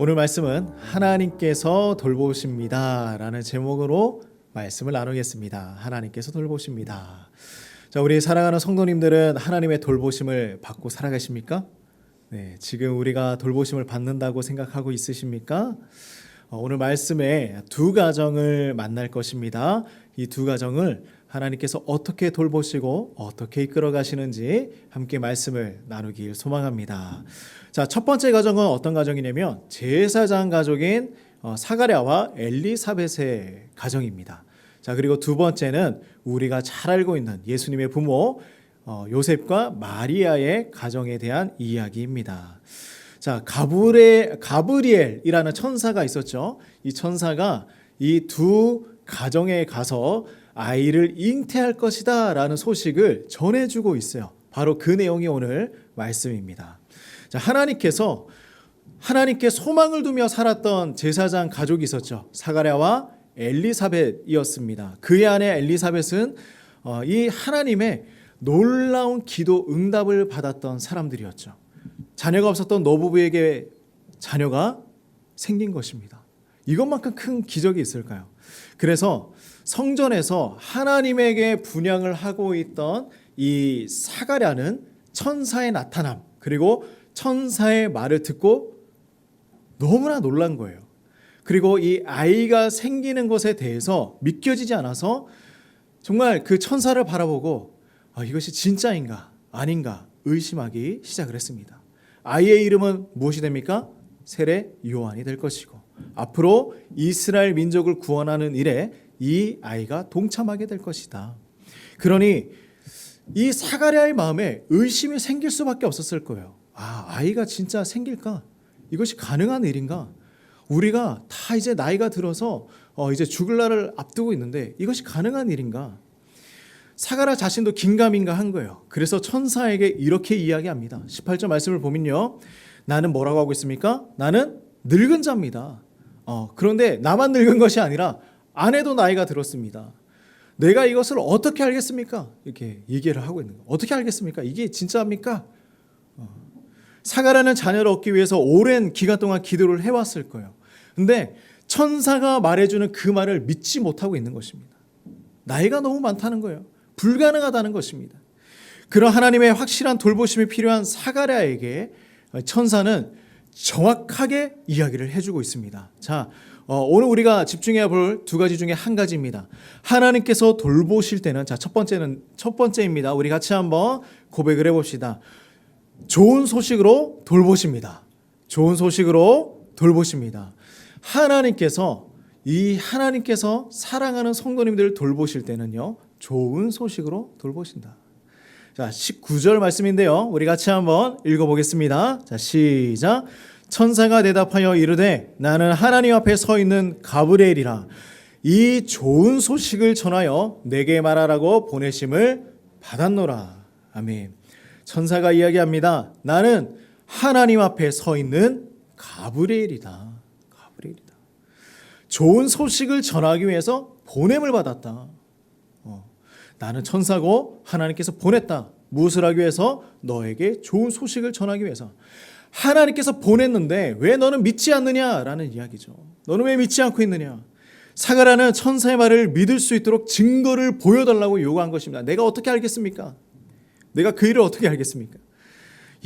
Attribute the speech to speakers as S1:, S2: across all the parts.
S1: 오늘 말씀은 하나님께서 돌보십니다 라는 제목으로 말씀을 나누겠습니다. 하나님께서 돌보십니다. 자, 우리 사랑하는 성도님들은 하나님의 돌보심을 받고 살아가십니까? 네, 지금 우리가 돌보심을 받는다고 생각하고 있으십니까? 오늘 말씀에 두 가정을 만날 것입니다. 이 두 가정을 하나님께서 어떻게 돌보시고 어떻게 이끌어 가시는지 함께 말씀을 나누길 소망합니다. 자, 첫 번째 가정은 어떤 가정이냐면 제사장 가족인 사가랴와 엘리사벳의 가정입니다. 자, 그리고 두 번째는 우리가 잘 알고 있는 예수님의 부모 요셉과 마리아의 가정에 대한 이야기입니다. 자, 가브리엘이라는 천사가 있었죠. 이 천사가 이 두 가정에 가서 아이를 잉태할 것이다 라는 소식을 전해주고 있어요. 바로 그 내용이 오늘 말씀입니다. 자, 하나님께 소망을 두며 살았던 제사장 가족이 있었죠. 사가랴와 엘리사벳이었습니다. 그의 아내 엘리사벳은 이 하나님의 놀라운 기도 응답을 받았던 사람들이었죠. 자녀가 없었던 노부부에게 자녀가 생긴 것입니다. 이것만큼 큰 기적이 있을까요? 그래서 성전에서 하나님에게 분향을 하고 있던 이 사가랴는 천사의 나타남 그리고 천사의 말을 듣고 너무나 놀란 거예요. 그리고 이 아이가 생기는 것에 대해서 믿겨지지 않아서 정말 그 천사를 바라보고 이것이 진짜인가 아닌가 의심하기 시작을 했습니다. 아이의 이름은 무엇이 됩니까? 세례 요한이 될 것이고 앞으로 이스라엘 민족을 구원하는 일에 이 아이가 동참하게 될 것이다. 그러니 이 사가랴의 마음에 의심이 생길 수밖에 없었을 거예요. 아이가 진짜 생길까? 이것이 가능한 일인가? 우리가 다 이제 나이가 들어서 이제 죽을 날을 앞두고 있는데 이것이 가능한 일인가? 사가랴 자신도 긴가민가한 거예요. 그래서 천사에게 이렇게 이야기합니다. 18절 말씀을 보면요. 나는 뭐라고 하고 있습니까? 나는 늙은 자입니다. 그런데 나만 늙은 것이 아니라 아내도 나이가 들었습니다. 내가 이것을 어떻게 알겠습니까? 이렇게 얘기를 하고 있는 거예요. 어떻게 알겠습니까? 이게 진짜입니까? 사가랴는 자녀를 얻기 위해서 오랜 기간 동안 기도를 해왔을 거예요. 근데 천사가 말해주는 그 말을 믿지 못하고 있는 것입니다. 나이가 너무 많다는 거예요. 불가능하다는 것입니다. 그런 하나님의 확실한 돌보심이 필요한 사가랴에게 천사는 정확하게 이야기를 해주고 있습니다. 자, 오늘 우리가 집중해야 볼 두 가지 중에 한 가지입니다. 하나님께서 돌보실 때는 첫 번째입니다. 우리 같이 한번 고백을 해봅시다. 좋은 소식으로 돌보십니다. 좋은 소식으로 돌보십니다. 하나님께서 사랑하는 성도님들을 돌보실 때는요, 좋은 소식으로 돌보신다. 자, 19절 말씀인데요. 우리 같이 한번 읽어보겠습니다. 자, 시작. 천사가 대답하여 이르되 나는 하나님 앞에 서 있는 가브리엘이라. 이 좋은 소식을 전하여 내게 말하라고 보내심을 받았노라. 아멘. 천사가 이야기합니다. 나는 하나님 앞에 서 있는 가브리엘이다. 좋은 소식을 전하기 위해서 보냄을 받았다. 나는 천사고 하나님께서 보냈다. 무엇을 하기 위해서? 너에게 좋은 소식을 전하기 위해서. 하나님께서 보냈는데 왜 너는 믿지 않느냐라는 이야기죠. 너는 왜 믿지 않고 있느냐? 사가랴는 천사의 말을 믿을 수 있도록 증거를 보여달라고 요구한 것입니다. 내가 어떻게 알겠습니까? 내가 그 일을 어떻게 알겠습니까?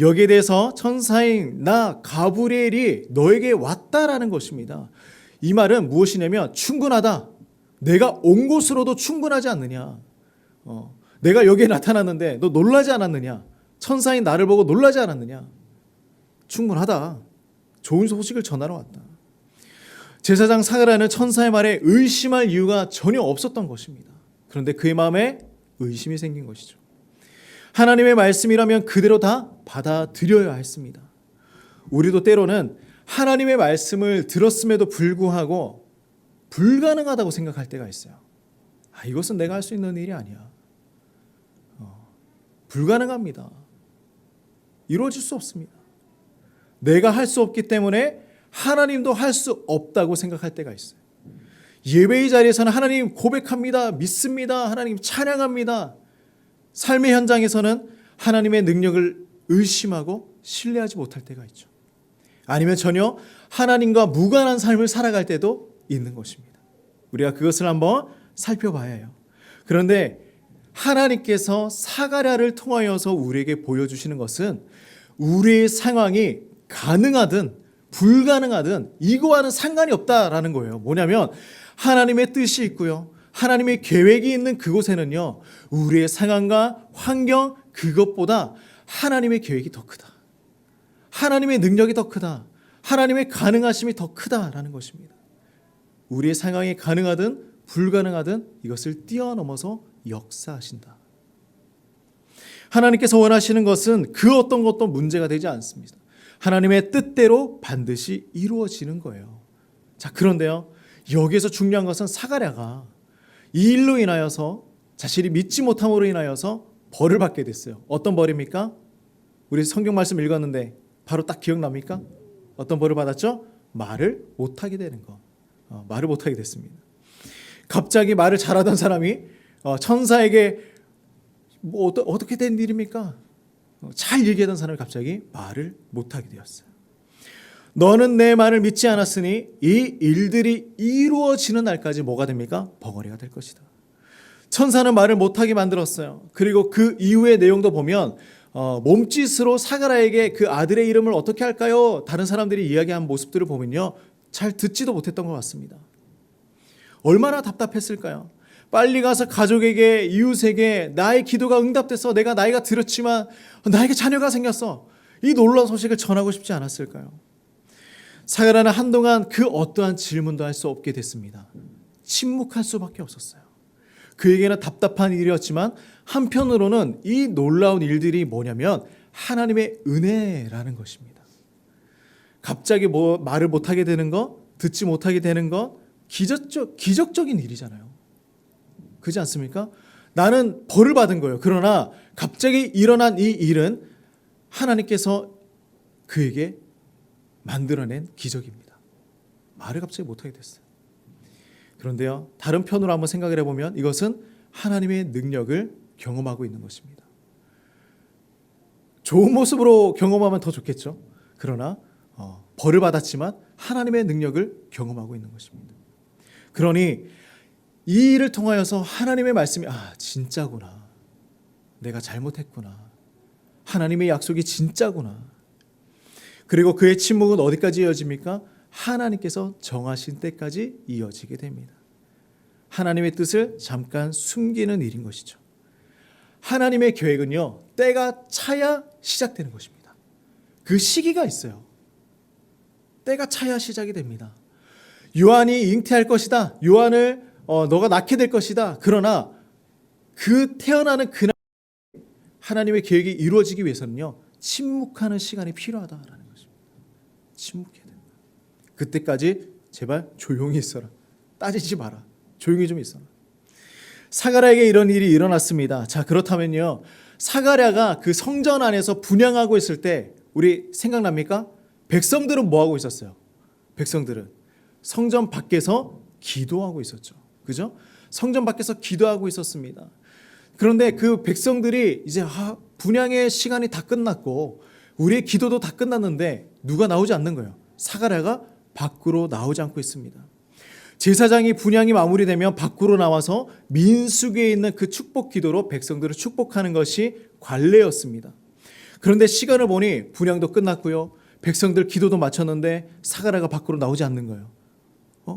S1: 여기에 대해서 천사인 나 가브리엘이 너에게 왔다라는 것입니다. 이 말은 무엇이냐면 충분하다. 내가 온 곳으로도 충분하지 않느냐. 내가 여기에 나타났는데 너 놀라지 않았느냐? 천사인 나를 보고 놀라지 않았느냐? 충분하다. 좋은 소식을 전하러 왔다. 제사장 사가랴는 천사의 말에 의심할 이유가 전혀 없었던 것입니다. 그런데 그의 마음에 의심이 생긴 것이죠. 하나님의 말씀이라면 그대로 다 받아들여야 했습니다. 우리도 때로는 하나님의 말씀을 들었음에도 불구하고 불가능하다고 생각할 때가 있어요. 이것은 내가 할 수 있는 일이 아니야. 불가능합니다. 이루어질 수 없습니다. 내가 할 수 없기 때문에 하나님도 할 수 없다고 생각할 때가 있어요. 예배의 자리에서는 하나님 고백합니다. 믿습니다. 하나님 찬양합니다. 삶의 현장에서는 하나님의 능력을 의심하고 신뢰하지 못할 때가 있죠. 아니면 전혀 하나님과 무관한 삶을 살아갈 때도 있는 것입니다. 우리가 그것을 한번 살펴봐야 해요. 그런데 하나님께서 사가랴를 통하여서 우리에게 보여주시는 것은 우리의 상황이 가능하든 불가능하든 이거와는 상관이 없다라는 거예요. 뭐냐면 하나님의 뜻이 있고요. 하나님의 계획이 있는 그곳에는요. 우리의 상황과 환경 그것보다 하나님의 계획이 더 크다. 하나님의 능력이 더 크다. 하나님의 가능하심이 더 크다라는 것입니다. 우리의 상황이 가능하든 불가능하든 이것을 뛰어넘어서 역사하신다. 하나님께서 원하시는 것은 그 어떤 것도 문제가 되지 않습니다. 하나님의 뜻대로 반드시 이루어지는 거예요. 자, 그런데요. 여기에서 중요한 것은 사가랴가 이 일로 인하여서 자신이 믿지 못함으로 인하여서 벌을 받게 됐어요. 어떤 벌입니까? 우리 성경 말씀 읽었는데 바로 딱 기억납니까? 어떤 벌을 받았죠? 말을 못하게 되는 것. 말을 못하게 됐습니다. 갑자기 말을 잘하던 사람이 천사에게 어떻게 된 일입니까? 잘 얘기하던 사람이 갑자기 말을 못하게 되었어요. 너는 내 말을 믿지 않았으니 이 일들이 이루어지는 날까지 뭐가 됩니까? 벙어리가 될 것이다. 천사는 말을 못하게 만들었어요. 그리고 그 이후의 내용도 보면 몸짓으로 사가랴에게 그 아들의 이름을 어떻게 할까요? 다른 사람들이 이야기한 모습들을 보면요. 잘 듣지도 못했던 것 같습니다. 얼마나 답답했을까요? 빨리 가서 가족에게 이웃에게 나의 기도가 응답돼서 내가 나이가 들었지만 나에게 자녀가 생겼어. 이 놀라운 소식을 전하고 싶지 않았을까요? 사가랴는 한동안 그 어떠한 질문도 할 수 없게 됐습니다. 침묵할 수밖에 없었어요. 그에게는 답답한 일이었지만 한편으로는 이 놀라운 일들이 뭐냐면 하나님의 은혜라는 것입니다. 갑자기 말을 못하게 되는 것, 듣지 못하게 되는 것 기적적인 일이잖아요. 그렇지 않습니까? 나는 벌을 받은 거예요. 그러나 갑자기 일어난 이 일은 하나님께서 그에게 만들어낸 기적입니다. 말을 갑자기 못하게 됐어요. 그런데요, 다른 편으로 한번 생각을 해보면 이것은 하나님의 능력을 경험하고 있는 것입니다. 좋은 모습으로 경험하면 더 좋겠죠. 그러나 벌을 받았지만 하나님의 능력을 경험하고 있는 것입니다. 그러니 이 일을 통하여서 하나님의 말씀이 진짜구나. 내가 잘못했구나. 하나님의 약속이 진짜구나. 그리고 그의 침묵은 어디까지 이어집니까? 하나님께서 정하신 때까지 이어지게 됩니다. 하나님의 뜻을 잠깐 숨기는 일인 것이죠. 하나님의 계획은요, 때가 차야 시작되는 것입니다. 그 시기가 있어요. 때가 차야 시작이 됩니다. 요한이 잉태할 것이다. 요한을 너가 낳게 될 것이다. 그러나 그 태어나는 그날 하나님의 계획이 이루어지기 위해서는요, 침묵하는 시간이 필요하다라는 것입니다. 침묵해야 된다. 그때까지 제발 조용히 있어라. 따지지 마라. 조용히 좀 있어라. 사가랴에게 이런 일이 일어났습니다. 자, 그렇다면요, 사가랴가 그 성전 안에서 분향하고 있을 때 우리 생각납니까? 백성들은 뭐 하고 있었어요? 백성들은 성전 밖에서 기도하고 있었죠. 그죠? 성전 밖에서 기도하고 있었습니다. 그런데 그 백성들이 이제 분향의 시간이 다 끝났고 우리의 기도도 다 끝났는데 누가 나오지 않는 거예요. 사가랴가 밖으로 나오지 않고 있습니다. 제사장이 분향이 마무리되면 밖으로 나와서 민수기에 있는 그 축복 기도로 백성들을 축복하는 것이 관례였습니다. 그런데 시간을 보니 분향도 끝났고요. 백성들 기도도 마쳤는데 사가랴가 밖으로 나오지 않는 거예요.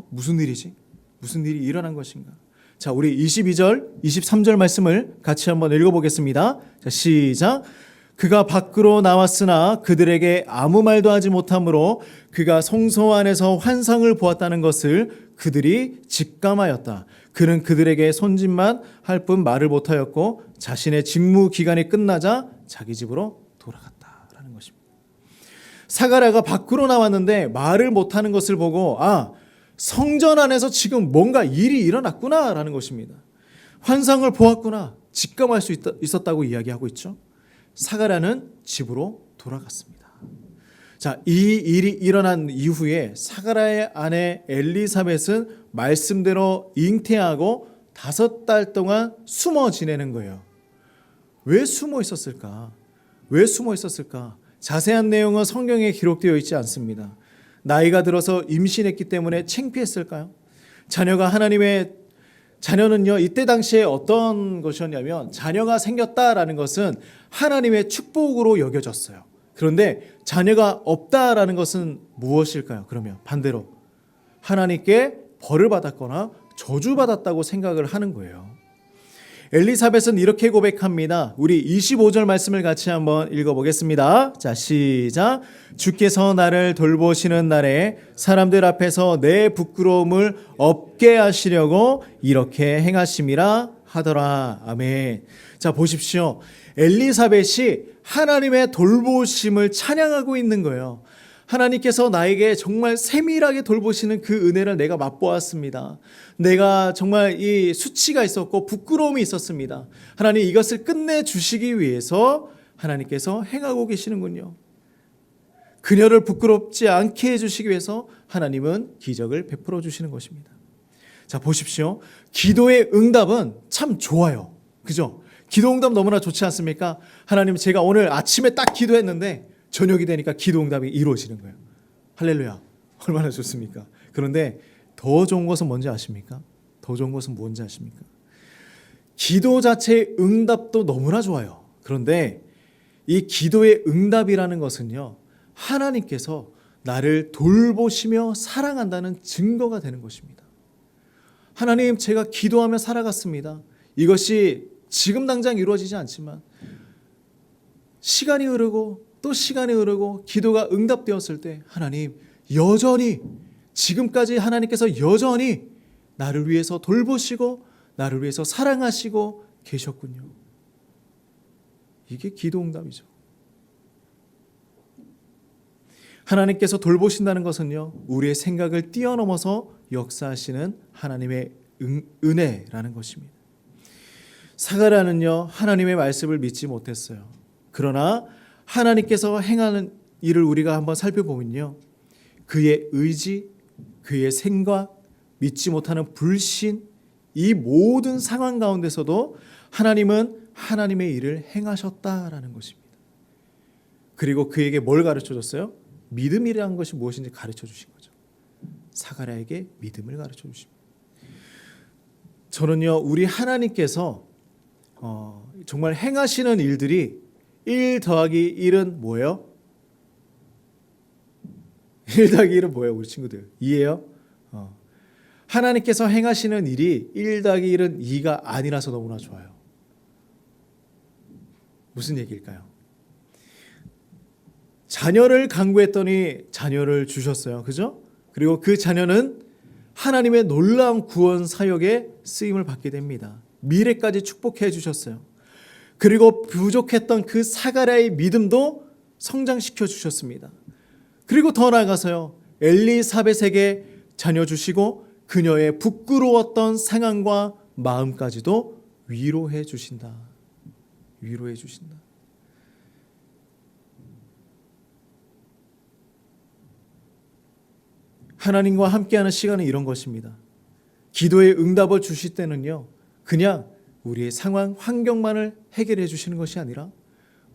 S1: 무슨 일이지? 무슨 일이 일어난 것인가? 자, 우리 22절, 23절 말씀을 같이 한번 읽어보겠습니다. 자, 시작. 그가 밖으로 나왔으나 그들에게 아무 말도 하지 못하므로 그가 성소 안에서 환상을 보았다는 것을 그들이 직감하였다. 그는 그들에게 손짓만 할 뿐 말을 못하였고 자신의 직무 기간이 끝나자 자기 집으로 돌아갔다라는 것입니다. 사가랴가 밖으로 나왔는데 말을 못하는 것을 보고 성전 안에서 지금 뭔가 일이 일어났구나라는 것입니다. 환상을 보았구나. 직감할 수 있었다고 이야기하고 있죠. 사가랴는 집으로 돌아갔습니다. 자, 이 일이 일어난 이후에 사가랴의 아내 엘리사벳은 말씀대로 잉태하고 5달 동안 숨어 지내는 거예요. 왜 숨어 있었을까? 왜 숨어 있었을까? 자세한 내용은 성경에 기록되어 있지 않습니다. 나이가 들어서 임신했기 때문에 창피했을까요? 자녀는요, 이때 당시에 어떤 것이었냐면 자녀가 생겼다라는 것은 하나님의 축복으로 여겨졌어요. 그런데 자녀가 없다라는 것은 무엇일까요? 그러면 반대로 하나님께 벌을 받았거나 저주받았다고 생각을 하는 거예요. 엘리사벳은 이렇게 고백합니다. 우리 25절 말씀을 같이 한번 읽어보겠습니다. 자, 시작. 주께서 나를 돌보시는 날에 사람들 앞에서 내 부끄러움을 없게 하시려고 이렇게 행하심이라 하더라. 아멘. 자, 보십시오. 엘리사벳이 하나님의 돌보심을 찬양하고 있는 거예요. 하나님께서 나에게 정말 세밀하게 돌보시는 그 은혜를 내가 맛보았습니다. 내가 정말 이 수치가 있었고 부끄러움이 있었습니다. 하나님 이것을 끝내주시기 위해서 하나님께서 행하고 계시는군요. 그녀를 부끄럽지 않게 해주시기 위해서 하나님은 기적을 베풀어 주시는 것입니다. 자, 보십시오. 기도의 응답은 참 좋아요. 그죠? 기도 응답 너무나 좋지 않습니까? 하나님, 제가 오늘 아침에 딱 기도했는데 저녁이 되니까 기도 응답이 이루어지는 거예요. 할렐루야. 얼마나 좋습니까? 그런데 더 좋은 것은 뭔지 아십니까? 더 좋은 것은 뭔지 아십니까? 기도 자체의 응답도 너무나 좋아요. 그런데 이 기도의 응답이라는 것은요, 하나님께서 나를 돌보시며 사랑한다는 증거가 되는 것입니다. 하나님, 제가 기도하며 살아갔습니다. 이것이 지금 당장 이루어지지 않지만 시간이 흐르고 또 시간이 흐르고 기도가 응답되었을 때 하나님 여전히 지금까지 하나님께서 여전히 나를 위해서 돌보시고 나를 위해서 사랑하시고 계셨군요. 이게 기도 응답이죠. 하나님께서 돌보신다는 것은요, 우리의 생각을 뛰어넘어서 역사하시는 하나님의 은혜라는 것입니다. 사가랴는요, 하나님의 말씀을 믿지 못했어요. 그러나 하나님께서 행하는 일을 우리가 한번 살펴보면요, 그의 의지, 그의 생각, 믿지 못하는 불신, 이 모든 상황 가운데서도 하나님은 하나님의 일을 행하셨다라는 것입니다. 그리고 그에게 뭘 가르쳐줬어요? 믿음이라는 것이 무엇인지 가르쳐주신 거죠. 사가랴에게 믿음을 가르쳐주십니다. 저는요, 우리 하나님께서 정말 행하시는 일들이 1 더하기 1은 뭐예요? 1 더하기 1은 뭐예요, 우리 친구들? 2예요? 하나님께서 행하시는 일이 1 더하기 1은 2가 아니라서 너무나 좋아요. 무슨 얘기일까요? 자녀를 간구했더니 자녀를 주셨어요. 그죠? 그리고 그 자녀는 하나님의 놀라운 구원 사역에 쓰임을 받게 됩니다. 미래까지 축복해 주셨어요. 그리고 부족했던 그 사가랴의 믿음도 성장시켜 주셨습니다. 그리고 더 나아가서요, 엘리사벳에게 자녀 주시고 그녀의 부끄러웠던 상황과 마음까지도 위로해 주신다. 위로해 주신다. 하나님과 함께하는 시간은 이런 것입니다. 기도의 응답을 주실 때는요, 그냥 우리의 상황, 환경만을 해결해 주시는 것이 아니라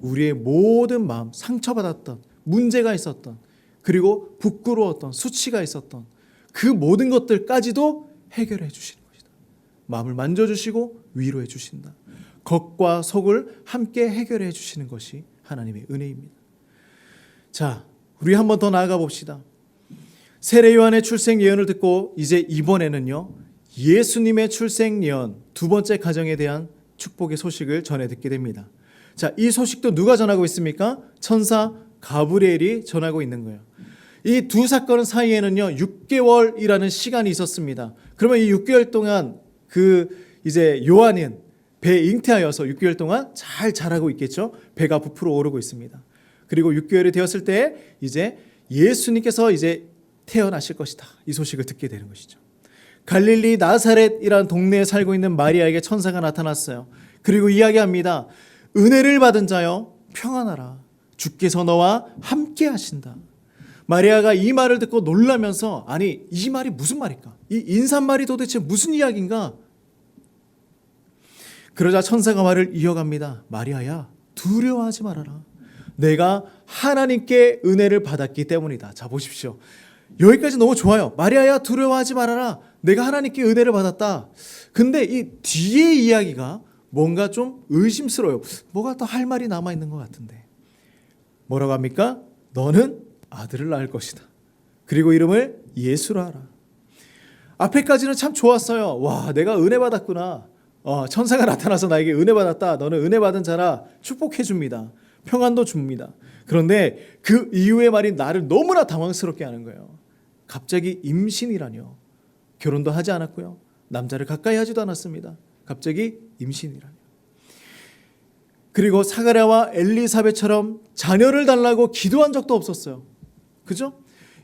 S1: 우리의 모든 마음, 상처받았던, 문제가 있었던, 그리고 부끄러웠던, 수치가 있었던 그 모든 것들까지도 해결해 주시는 것이다. 마음을 만져주시고 위로해 주신다. 겉과 속을 함께 해결해 주시는 것이 하나님의 은혜입니다. 자, 우리 한 번 더 나아가 봅시다. 세례 요한의 출생 예언을 듣고 이제 이번에는요, 예수님의 출생 예언, 두 번째 가정에 대한 축복의 소식을 전해 듣게 됩니다. 자, 이 소식도 누가 전하고 있습니까? 천사 가브리엘이 전하고 있는 거예요. 이 두 사건 사이에는요, 6개월이라는 시간이 있었습니다. 그러면 이 6개월 동안 이제 요한은 배에 잉태하여서 6개월 동안 잘 자라고 있겠죠. 배가 부풀어 오르고 있습니다. 그리고 6개월이 되었을 때 이제 예수님께서 이제 태어나실 것이다. 이 소식을 듣게 되는 것이죠. 갈릴리 나사렛이라는 동네에 살고 있는 마리아에게 천사가 나타났어요. 그리고 이야기합니다. 은혜를 받은 자여 평안하라. 주께서 너와 함께 하신다. 마리아가 이 말을 듣고 놀라면서, 아니 이 말이 무슨 말일까? 이 인사말이 도대체 무슨 이야기인가? 그러자 천사가 말을 이어갑니다. 마리아야, 두려워하지 말아라. 내가 하나님께 은혜를 받았기 때문이다. 자, 보십시오. 여기까지 너무 좋아요. 마리아야 두려워하지 말아라. 내가 하나님께 은혜를 받았다. 근데 이 뒤에 이야기가 뭔가 좀 의심스러워요. 뭐가 더 할 말이 남아있는 것 같은데. 뭐라고 합니까? 너는 아들을 낳을 것이다. 그리고 이름을 예수라 하라. 앞에까지는 참 좋았어요. 와, 내가 은혜 받았구나. 천사가 나타나서 나에게 은혜 받았다. 너는 은혜 받은 자라. 축복해 줍니다. 평안도 줍니다. 그런데 그 이후의 말이 나를 너무나 당황스럽게 하는 거예요. 갑자기 임신이라뇨. 결혼도 하지 않았고요. 남자를 가까이 하지도 않았습니다. 갑자기 임신이라뇨. 그리고 사가랴와 엘리사벳처럼 자녀를 달라고 기도한 적도 없었어요. 그죠?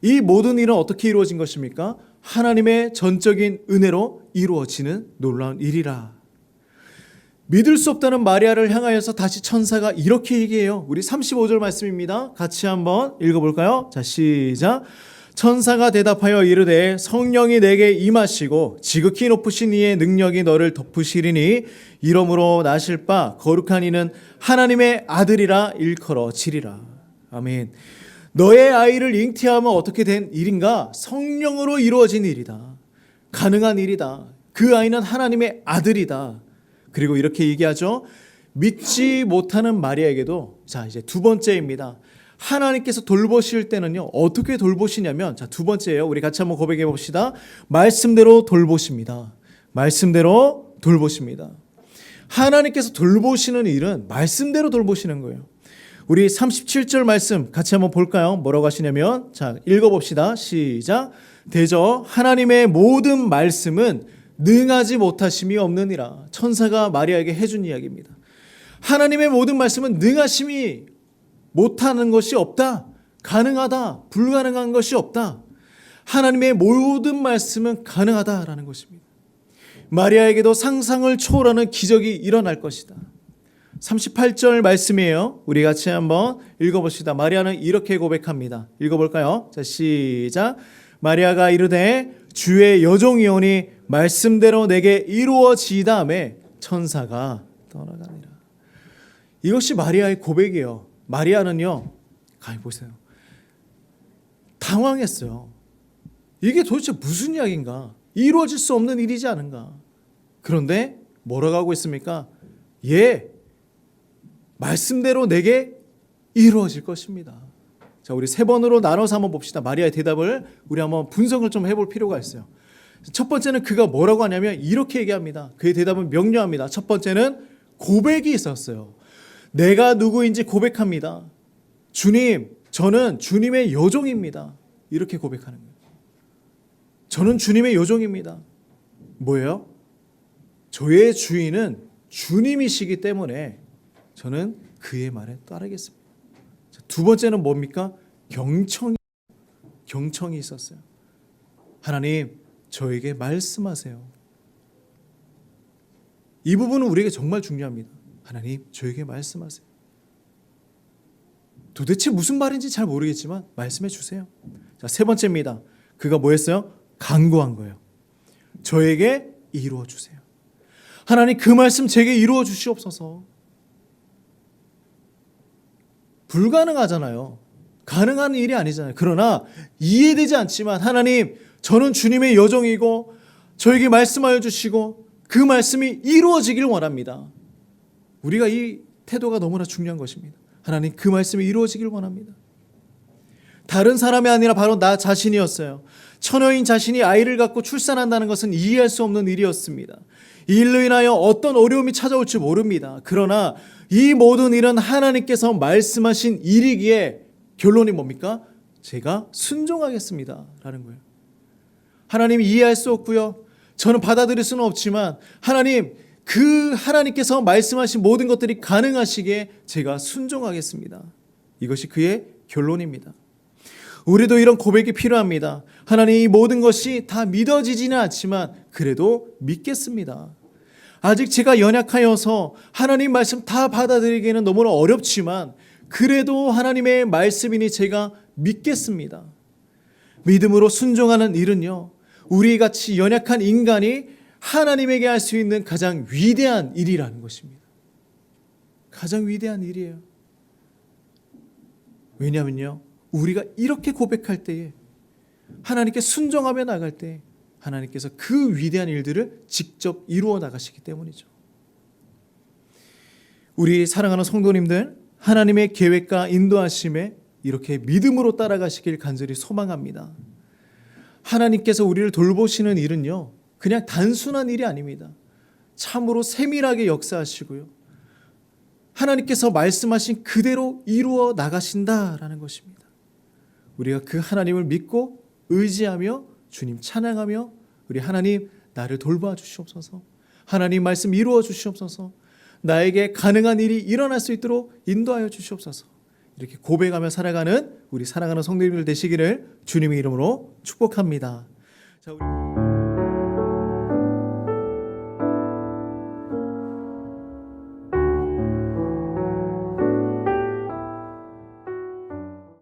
S1: 이 모든 일은 어떻게 이루어진 것입니까? 하나님의 전적인 은혜로 이루어지는 놀라운 일이라. 믿을 수 없다는 마리아를 향하여서 다시 천사가 이렇게 얘기해요. 우리 35절 말씀입니다. 같이 한번 읽어볼까요? 자, 시작. 천사가 대답하여 이르되 성령이 내게 임하시고 지극히 높으신 이의 능력이 너를 덮으시리니 이러므로 나실 바 거룩한 이는 하나님의 아들이라 일컬어지리라. 아멘. 너의 아이를 잉태하면 어떻게 된 일인가? 성령으로 이루어진 일이다. 가능한 일이다. 그 아이는 하나님의 아들이다. 그리고 이렇게 얘기하죠. 믿지 못하는 마리아에게도, 자, 이제 두 번째입니다. 하나님께서 돌보실 때는요, 어떻게 돌보시냐면, 자, 두 번째예요. 우리 같이 한번 고백해 봅시다. 말씀대로 돌보십니다. 말씀대로 돌보십니다. 하나님께서 돌보시는 일은 말씀대로 돌보시는 거예요. 우리 37절 말씀 같이 한번 볼까요? 뭐라고 하시냐면, 자, 읽어봅시다. 시작. 대저 하나님의 모든 말씀은 능하지 못하심이 없느니라. 천사가 마리아에게 해준 이야기입니다. 하나님의 모든 말씀은 능하심이 못하는 것이 없다. 가능하다. 불가능한 것이 없다. 하나님의 모든 말씀은 가능하다라는 것입니다. 마리아에게도 상상을 초월하는 기적이 일어날 것이다. 38절 말씀이에요. 우리 같이 한번 읽어봅시다. 마리아는 이렇게 고백합니다. 읽어볼까요? 자, 시작. 마리아가 이르되 주의 여종이오니 말씀대로 내게 이루어지다음에 천사가 떠나가니라. 이것이 마리아의 고백이에요. 마리아는요, 가만히 보세요. 당황했어요. 이게 도대체 무슨 이야기인가? 이루어질 수 없는 일이지 않은가? 그런데 뭐라고 하고 있습니까? 예, 말씀대로 내게 이루어질 것입니다. 자, 우리 세 번으로 나눠서 한번 봅시다. 마리아의 대답을 우리 한번 분석을 좀 해볼 필요가 있어요. 첫 번째는 그가 뭐라고 하냐면 이렇게 얘기합니다. 그의 대답은 명료합니다. 첫 번째는 고백이 있었어요. 내가 누구인지 고백합니다. 주님, 저는 주님의 여종입니다. 이렇게 고백하는 거예요. 저는 주님의 여종입니다. 뭐예요? 저의 주인은 주님이시기 때문에 저는 그의 말에 따르겠습니다. 두 번째는 뭡니까? 경청이 있었어요. 하나님, 저에게 말씀하세요. 이 부분은 우리에게 정말 중요합니다. 하나님, 저에게 말씀하세요. 도대체 무슨 말인지 잘 모르겠지만 말씀해 주세요. 자, 세 번째입니다. 그가 뭐 했어요? 간구한 거예요. 저에게 이루어 주세요. 하나님, 그 말씀 제게 이루어 주시옵소서. 불가능하잖아요. 가능한 일이 아니잖아요. 그러나 이해되지 않지만 하나님, 저는 주님의 여종이고 저에게 말씀하여 주시고 그 말씀이 이루어지길 원합니다. 우리가 이 태도가 너무나 중요한 것입니다. 하나님, 그 말씀이 이루어지길 원합니다. 다른 사람이 아니라 바로 나 자신이었어요. 처녀인 자신이 아이를 갖고 출산한다는 것은 이해할 수 없는 일이었습니다. 이 일로 인하여 어떤 어려움이 찾아올지 모릅니다. 그러나 이 모든 일은 하나님께서 말씀하신 일이기에 결론이 뭡니까? 제가 순종하겠습니다 라는 거예요. 하나님이 이해할 수 없고요, 저는 받아들일 수는 없지만 하나님, 그 하나님께서 말씀하신 모든 것들이 가능하시기에 제가 순종하겠습니다. 이것이 그의 결론입니다. 우리도 이런 고백이 필요합니다. 하나님, 이 모든 것이 다 믿어지지는 않지만 그래도 믿겠습니다. 아직 제가 연약하여서 하나님 말씀 다 받아들이기에는 너무나 어렵지만 그래도 하나님의 말씀이니 제가 믿겠습니다. 믿음으로 순종하는 일은요, 우리같이 연약한 인간이 하나님에게 할 수 있는 가장 위대한 일이라는 것입니다. 가장 위대한 일이에요. 왜냐하면요, 우리가 이렇게 고백할 때에 하나님께 순종하며 나갈 때 하나님께서 그 위대한 일들을 직접 이루어 나가시기 때문이죠. 우리 사랑하는 성도님들, 하나님의 계획과 인도하심에 이렇게 믿음으로 따라가시길 간절히 소망합니다. 하나님께서 우리를 돌보시는 일은요, 그냥 단순한 일이 아닙니다. 참으로 세밀하게 역사하시고요, 하나님께서 말씀하신 그대로 이루어 나가신다라는 것입니다. 우리가 그 하나님을 믿고 의지하며 주님 찬양하며, 우리 하나님 나를 돌봐 주시옵소서, 하나님 말씀 이루어 주시옵소서, 나에게 가능한 일이 일어날 수 있도록 인도하여 주시옵소서, 이렇게 고백하며 살아가는 우리 사랑하는 성도님들 되시기를 주님의 이름으로 축복합니다. 자, 우리